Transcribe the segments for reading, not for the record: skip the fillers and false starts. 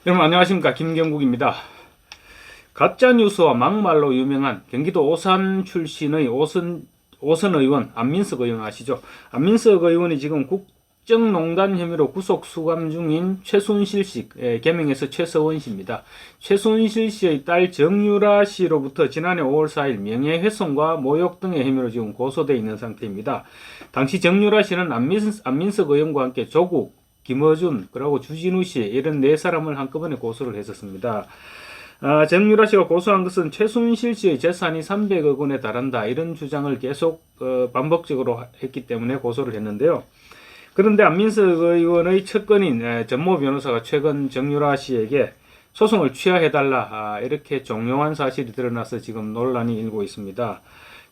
여러분 안녕하십니까, 김경국입니다. 가짜뉴스와 막말로 유명한 경기도 오산 출신의 오선 의원 안민석 의원 아시죠? 안민석 의원이 지금 국정농단 혐의로 구속 수감 중인 최순실 씨, 개명해서 최서원 씨입니다. 최순실 씨의 딸 정유라 씨로부터 지난해 5월 4일 명예훼손과 모욕 등의 혐의로 지금 고소되어 있는 상태입니다. 당시 정유라 씨는 안민석 의원과 함께 조국, 김어준, 그리고 주진우 씨, 이런 네 사람을 한꺼번에 고소를 했었습니다. 정유라 씨가 고소한 것은 최순실 씨의 재산이 300억 원에 달한다, 이런 주장을 계속 반복적으로 했기 때문에 고소를 했는데요. 그런데 안민석 의원의 측근인 전모 변호사가 최근 정유라 씨에게 소송을 취하해달라, 이렇게 종용한 사실이 드러나서 지금 논란이 일고 있습니다.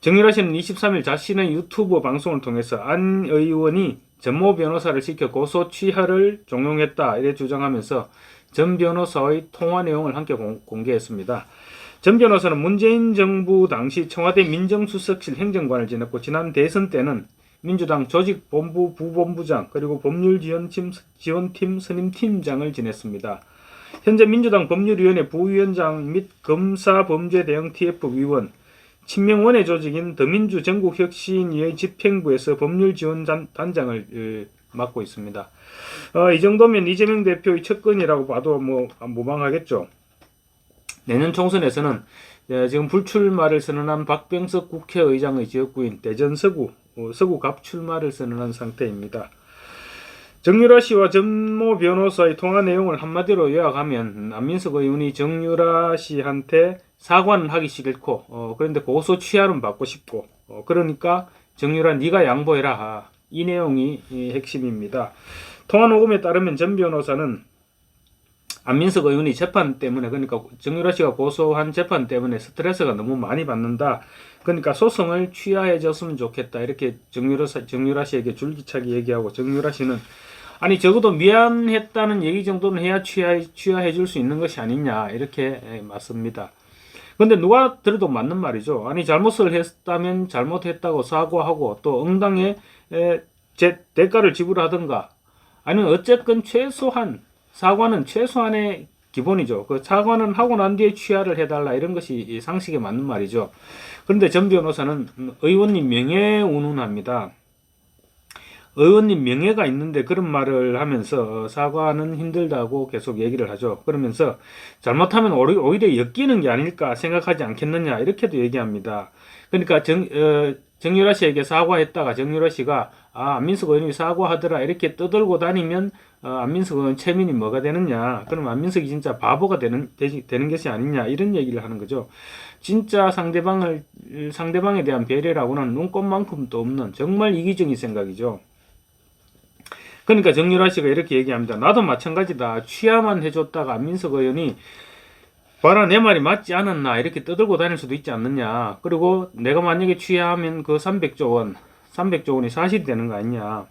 정유라 씨는 23일 자신의 유튜브 방송을 통해서 안 의원이 전모 변호사를 시켜 고소 취하를 종용했다, 이래 주장하면서 전 변호사의 통화 내용을 함께 공개했습니다. 전 변호사는 문재인 정부 당시 청와대 민정수석실 행정관을 지냈고, 지난 대선 때는 민주당 조직본부 부본부장, 그리고 법률지원팀 선임팀장을 지냈습니다. 현재 민주당 법률위원회 부위원장 및 검사범죄대응 TF위원, 친명원외 조직인 더민주 전국혁신위의 집행부에서 법률지원단장을 맡고 있습니다. 이 정도면 이재명 대표의 측근이라고 봐도 무방하겠죠. 내년 총선에서는 지금 불출마를 선언한 박병석 국회의장의 지역구인 대전 서구 갑출마를 선언한 상태입니다. 정유라 씨와 전모 변호사의 통화 내용을 한마디로 요약하면, 안민석 의원이 정유라 씨한테 사과는 하기 싫고, 그런데 고소 취하는 받고 싶고, 그러니까 정유라 네가 양보해라, 이 내용이 핵심입니다. 통화 녹음에 따르면 전 변호사는 안민석 의원이 재판 때문에, 그러니까 정유라 씨가 고소한 재판 때문에 스트레스가 너무 많이 받는다, 그러니까 소송을 취하해줬으면 좋겠다, 이렇게 정유라 씨에게 줄기차게 얘기하고, 정유라 씨는 아니 적어도 미안했다는 얘기 정도는 해야 취하해 줄 수 있는 것이 아니냐, 이렇게 맞습니다. 근데 누가 들어도 맞는 말이죠. 아니 잘못을 했다면 잘못했다고 사과하고, 또 응당의 대가를 지불하든가, 아니면 어쨌건 최소한 사과는 최소한의 기본이죠. 그 사과는 하고 난 뒤에 취하를 해달라, 이런 것이 상식에 맞는 말이죠. 그런데 전 변호사는 의원님 명예 운운합니다. 의원님 명예가 있는데 그런 말을 하면서 사과는 힘들다고 계속 얘기를 하죠. 그러면서 잘못하면 오히려 엮이는 게 아닐까 생각하지 않겠느냐, 이렇게도 얘기합니다. 그러니까 정유라 씨에게 사과했다가 정유라 씨가 안민석 의원이 사과하더라, 이렇게 떠들고 다니면 안민석 의원 체면이 뭐가 되느냐, 그럼 안민석이 진짜 바보가 되는 것이 아니냐, 이런 얘기를 하는 거죠. 진짜 상대방에 대한 배려라고는 눈꼽만큼도 없는 정말 이기적인 생각이죠. 그러니까 정유라 씨가 이렇게 얘기합니다. 나도 마찬가지다. 취하만 해줬다가 안민석 의원이 봐라 내 말이 맞지 않았나, 이렇게 떠들고 다닐 수도 있지 않느냐. 그리고 내가 만약에 취하하면 그 300조 원이 사실이 되는 거 아니냐.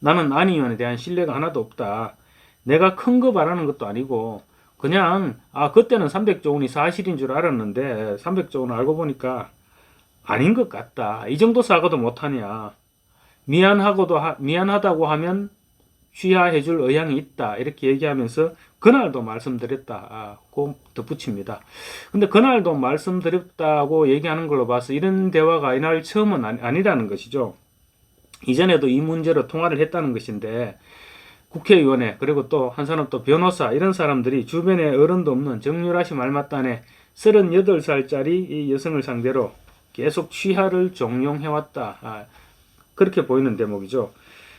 나는 안 의원에 대한 신뢰가 하나도 없다. 내가 큰 거 바라는 것도 아니고 그냥 그때는 300조 원이 사실인 줄 알았는데 300조 원 알고 보니까 아닌 것 같다. 이 정도 사과도 못하냐. 미안하다고 하면 취하해줄 의향이 있다, 이렇게 얘기하면서 그날도 말씀드렸다, 고 덧붙입니다. 근데 그날도 말씀드렸다고 얘기하는 걸로 봐서 이런 대화가 이날 처음은 아니라는 것이죠. 이전에도 이 문제로 통화를 했다는 것인데, 국회의원에, 그리고 또 한 사람 또 변호사, 이런 사람들이 주변에 어른도 없는 정유라 씨 말 맞다네 38살짜리 이 여성을 상대로 계속 취하를 종용해왔다, 그렇게 보이는 대목이죠.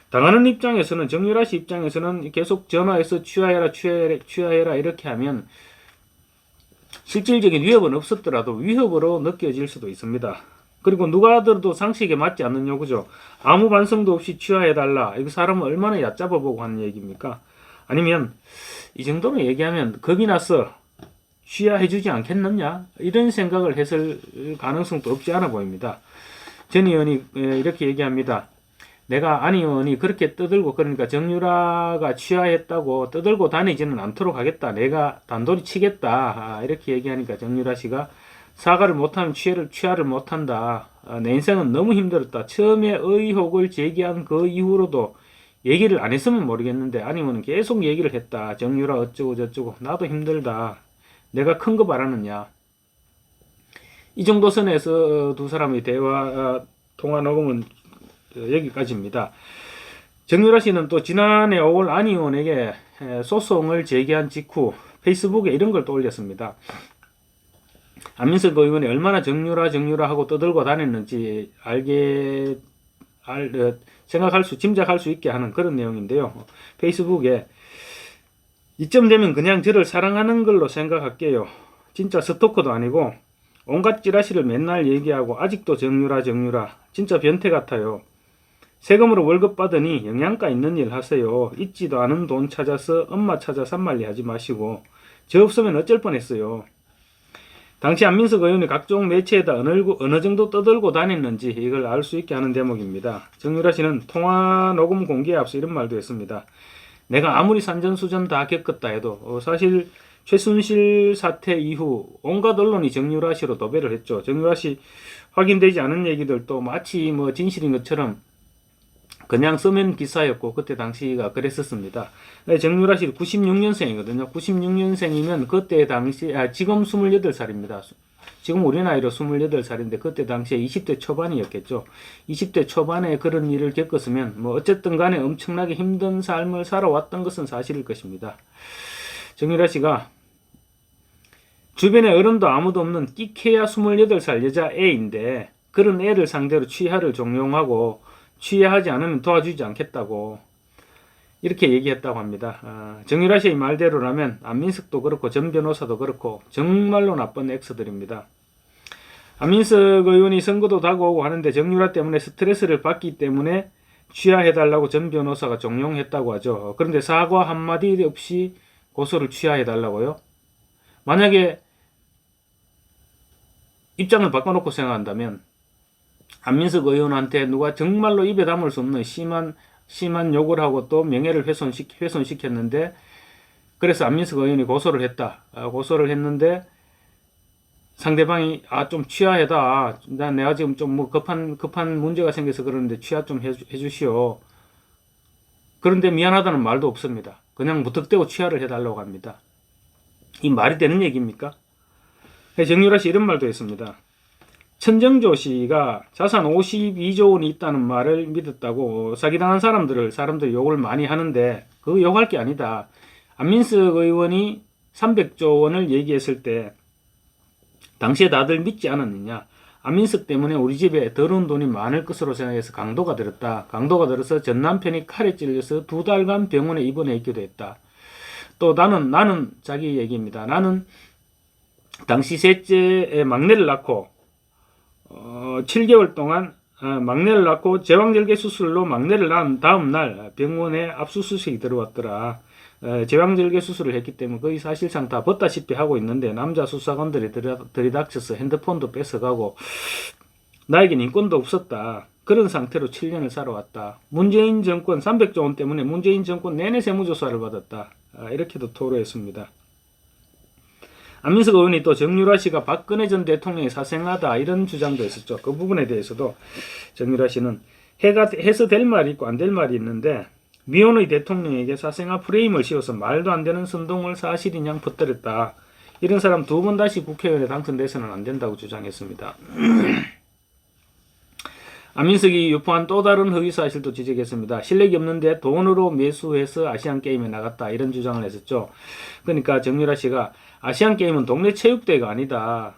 당하는 입장에서는, 정유라 씨 입장에서는 계속 전화해서 취하해라 이렇게 하면 실질적인 위협은 없었더라도 위협으로 느껴질 수도 있습니다. 그리고 누가 들어도 상식에 맞지 않는 요구죠. 아무 반성도 없이 취하해달라, 이거 사람은 얼마나 얕잡아 보고 하는 얘기입니까? 아니면 이 정도로 얘기하면 겁이 나서 취하해주지 않겠느냐, 이런 생각을 했을 가능성도 없지 않아 보입니다. 전 의원이 이렇게 얘기합니다. 내가 안 의원이 그렇게 떠들고, 그러니까 정유라가 취하했다고 떠들고 다니지는 않도록 하겠다, 내가 단도리 치겠다, 이렇게 얘기하니까 정유라 씨가 사과를 못하면 취하를 못한다, 내 인생은 너무 힘들었다, 처음에 의혹을 제기한 그 이후로도 얘기를 안 했으면 모르겠는데 아니면 계속 얘기를 했다. 정유라 어쩌고 저쩌고 나도 힘들다. 내가 큰 거 바라느냐. 이 정도 선에서 두 사람의 대화 통화 녹음은 여기까지입니다. 정유라 씨는 또 지난해 5월 안 의원에게 소송을 제기한 직후 페이스북에 이런 걸 또 올렸습니다. 안민석 의원이 얼마나 정유라 하고 떠들고 다녔는지 짐작할 수 있게 하는 그런 내용인데요. 페이스북에 이쯤 되면 그냥 저를 사랑하는 걸로 생각할게요. 진짜 스토커도 아니고 온갖 찌라시를 맨날 얘기하고 아직도 정유라 진짜 변태 같아요. 세금으로 월급 받으니 영양가 있는 일 하세요. 있지도 않은 돈 찾아서 엄마 찾아 산말리 하지 마시고 저 없으면 어쩔 뻔했어요. 당시 안민석 의원이 각종 매체에다 어느 정도 떠들고 다녔는지 이걸 알 수 있게 하는 대목입니다. 정유라 씨는 통화 녹음 공개에 앞서 이런 말도 했습니다. 내가 아무리 산전수전 다 겪었다 해도 사실 최순실 사태 이후 온갖 언론이 정유라 씨로 도배를 했죠. 정유라 씨 확인되지 않은 얘기들도 마치 뭐 진실인 것처럼 그냥 서면 기사였고 그때 당시가 그랬었습니다. 정유라 씨 96년생이거든요. 96년생이면 그때 당시 지금 28살입니다. 지금 우리 나이로 28살인데 그때 당시에 20대 초반이었겠죠. 20대 초반에 그런 일을 겪었으면 뭐 어쨌든 간에 엄청나게 힘든 삶을 살아왔던 것은 사실일 것입니다. 정유라 씨가 주변에 어른도 아무도 없는 끼케야 28살 여자애인데 그런 애를 상대로 취하를 종용하고 취하하지 않으면 도와주지 않겠다고 이렇게 얘기했다고 합니다. 정유라 씨의 말대로라면 안민석도 그렇고 전 변호사도 그렇고 정말로 나쁜 엑스들입니다. 안민석 의원이 선거도 다가오고 하는데 정유라 때문에 스트레스를 받기 때문에 취하해달라고 전 변호사가 종용했다고 하죠. 그런데 사과 한마디 없이 고소를 취하해달라고요? 만약에 입장을 바꿔놓고 생각한다면 안민석 의원한테 누가 정말로 입에 담을 수 없는 심한 욕을 하고 또 명예를 훼손시켰는데 그래서 안민석 의원이 고소를 했다. 고소를 했는데 상대방이 좀 취하해다. 내가 지금 좀 뭐 급한 문제가 생겨서 그러는데 취하 좀 해주시오. 그런데 미안하다는 말도 없습니다. 그냥 무턱대고 취하를 해달라고 합니다. 이 말이 되는 얘기입니까? 정유라 씨 이런 말도 했습니다. 천정조 씨가 자산 52조 원이 있다는 말을 믿었다고 사기당한 사람들이 욕을 많이 하는데 그거 욕할 게 아니다. 안민석 의원이 300조 원을 얘기했을 때 당시에 다들 믿지 않았느냐. 안민석 때문에 우리 집에 더러운 돈이 많을 것으로 생각해서 강도가 들었다. 강도가 들어서 전 남편이 칼에 찔려서 2달간 병원에 입원해 있기도 했다. 또 나는 자기 얘기입니다. 나는 당시 셋째의 막내를 낳고 7개월 동안 막내를 낳고 제왕절개 수술로 막내를 낳은 다음 날 병원에 압수수색이 들어왔더라. 제왕절개 수술을 했기 때문에 거의 사실상 다 벗다시피 하고 있는데 남자 수사관들이 들이닥쳐서 핸드폰도 뺏어가고 나에겐 인권도 없었다. 그런 상태로 7년을 살아왔다. 문재인 정권 300조 원 때문에 문재인 정권 내내 세무조사를 받았다. 이렇게도 토로했습니다. 안민석 의원이 또 정유라 씨가 박근혜 전 대통령의 사생아다 이런 주장도 했었죠. 그 부분에 대해서도 정유라 씨는 해서 될 말이 있고 안 될 말이 있는데 미혼의 대통령에게 사생아 프레임을 씌워서 말도 안 되는 선동을 사실인 양 퍼뜨렸다. 이런 사람 2번 다시 국회의원에 당선돼서는 안 된다고 주장했습니다. 안민석이 유포한 또 다른 허위사실도 지적했습니다. 실력이 없는데 돈으로 매수해서 아시안게임에 나갔다 이런 주장을 했었죠. 그러니까 정유라 씨가 아시안게임은 동네 체육대회가 아니다.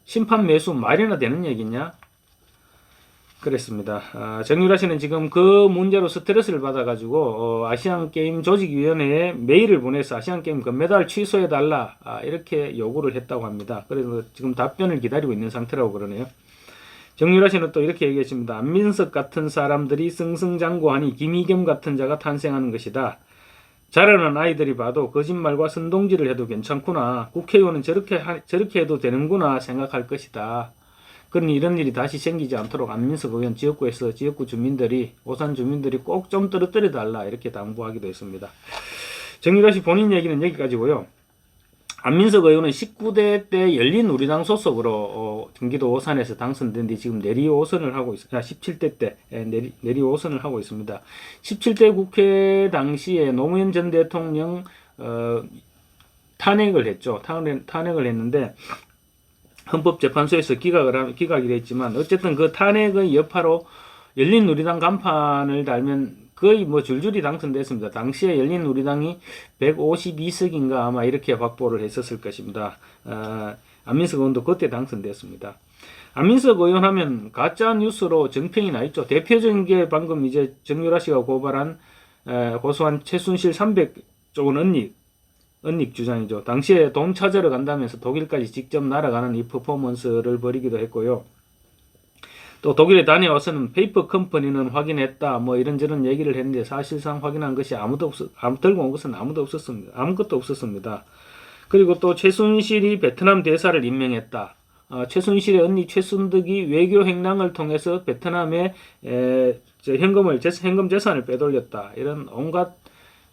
심판 매수 말이나 되는 얘기냐? 그랬습니다. 정유라 씨는 지금 그 문제로 스트레스를 받아가지고 아시안게임 조직위원회에 메일을 보내서 아시안게임 금메달 취소해달라 이렇게 요구를 했다고 합니다. 그래서 지금 답변을 기다리고 있는 상태라고 그러네요. 정유라 씨는 또 이렇게 얘기했습니다. 안민석 같은 사람들이 승승장구하니 김의겸 같은 자가 탄생하는 것이다. 자라는 아이들이 봐도 거짓말과 선동질을 해도 괜찮구나. 국회의원은 저렇게 해도 되는구나 생각할 것이다. 그러니 이런 일이 다시 생기지 않도록 안민석 의원 지역구에서 지역구 주민들이 오산 주민들이 꼭 좀 떨어뜨려 달라 이렇게 당부하기도 했습니다. 정유라 씨 본인 얘기는 여기까지고요. 안민석 의원은 19대 때 열린우리당 소속으로 경기도 오산에서 당선된 뒤 지금 내리 5선을 하고 있습니다. 17대 때 내리 5선을 하고 있습니다. 17대 국회 당시에 노무현 전 대통령 탄핵을 했죠. 탄핵을 했는데 헌법재판소에서 기각이 됐지만 어쨌든 그 탄핵의 여파로 열린우리당 간판을 달면 거의 뭐 줄줄이 당선됐습니다. 당시에 열린우리당이 152석인가 아마 이렇게 확보를 했었을 것입니다. 안민석 의원도 그때 당선됐습니다. 안민석 의원 하면 가짜 뉴스로 정평이 나 있죠. 대표적인 게 방금 이제 정유라 씨가 고소한 최순실 300조 은닉 주장이죠. 당시에 돈 찾으러 간다면서 독일까지 직접 날아가는 이 퍼포먼스를 벌이기도 했고요. 또 독일에 다녀와서는 페이퍼 컴퍼니는 확인했다 뭐 이런저런 얘기를 했는데 사실상 확인한 것이 들고 온 것은 아무것도 없었습니다. 그리고 또 최순실이 베트남 대사를 임명했다. 최순실의 언니 최순득이 외교 행랑을 통해서 베트남에 현금 재산을 빼돌렸다. 이런 온갖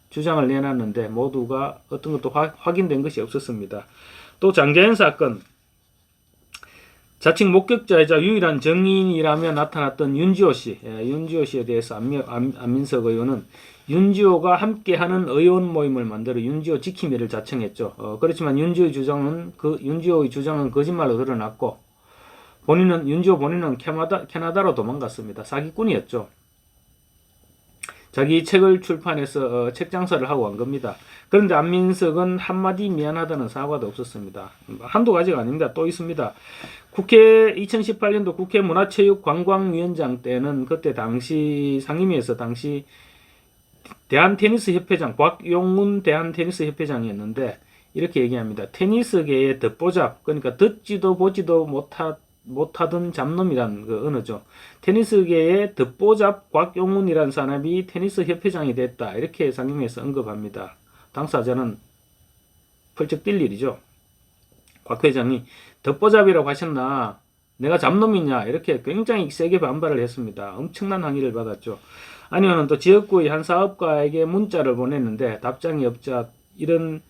주장을 내놨는데 모두가 어떤 것도 확인된 것이 없었습니다. 또 장자연 사건, 자칭 목격자이자 유일한 정인이라며 나타났던 윤지호 씨에 대해서 안민석 의원은 윤지호가 함께하는 의원 모임을 만들어 윤지호 지킴이를 자청했죠. 그렇지만 윤지호의 주장은 거짓말로 드러났고 윤지호 본인은 캐나다로 도망갔습니다. 사기꾼이었죠. 자기 책을 출판해서 책 장사를 하고 간 겁니다. 그런데 안민석은 한마디 미안하다는 사과도 없었습니다. 한두 가지가 아닙니다. 또 있습니다. 2018년도 국회 문화체육관광위원장 때는 그때 당시 상임위에서 대한테니스협회장 곽용문 대한테니스협회장이었는데 이렇게 얘기합니다. 테니스계의 듣보잡, 그러니까 듣지도 보지도 못하던 잡놈이란 그 언어죠. 테니스계의 듣보잡 곽용문이란 사람이 테니스 협회장이 됐다. 이렇게 상임위에서 언급합니다. 당사자는 펄쩍 뛸 일이죠. 곽 회장이 듣보잡이라고 하셨나? 내가 잡놈이냐? 이렇게 굉장히 세게 반발을 했습니다. 엄청난 항의를 받았죠. 아니면 또 지역구의 한 사업가에게 문자를 보냈는데 답장이 없자 이런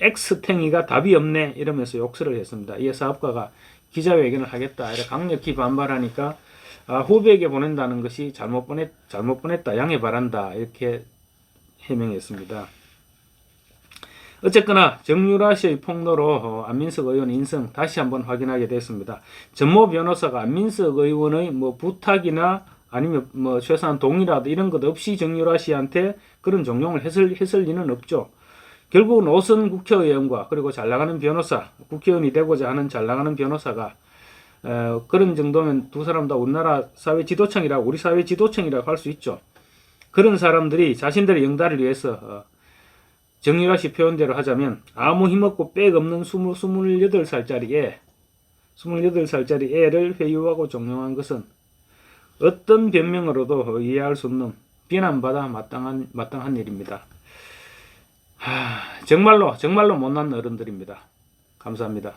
엑스탱이가 답이 없네 이러면서 욕설을 했습니다. 이 사업가가 기자회견을 하겠다 이렇게 강력히 반발하니까 후배에게 보낸다는 것이 잘못 보냈다 양해 바란다 이렇게 해명했습니다. 어쨌거나 정유라 씨의 폭로로 안민석 의원 인성 다시 한번 확인하게 됐습니다. 전모 변호사가 안민석 의원의 뭐 부탁이나 아니면 뭐 최소한 동의라도 이런 것 없이 정유라 씨한테 그런 종용을 했을 리는 없죠. 결국은 오선 국회의원과 그리고 잘나가는 변호사, 국회의원이 되고자 하는 잘나가는 변호사가 그런 정도면 두 사람 다 우리나라 사회 지도층이라고 우리 사회 지도층이라고 할 수 있죠. 그런 사람들이 자신들의 영달을 위해서 정유라 씨 표현대로 하자면 아무 힘없고 빽 없는 28살짜리 애를 회유하고 종용한 것은 어떤 변명으로도 이해할 수 없는 비난받아 마땅한 일입니다. 정말로 못난 어른들입니다. 감사합니다.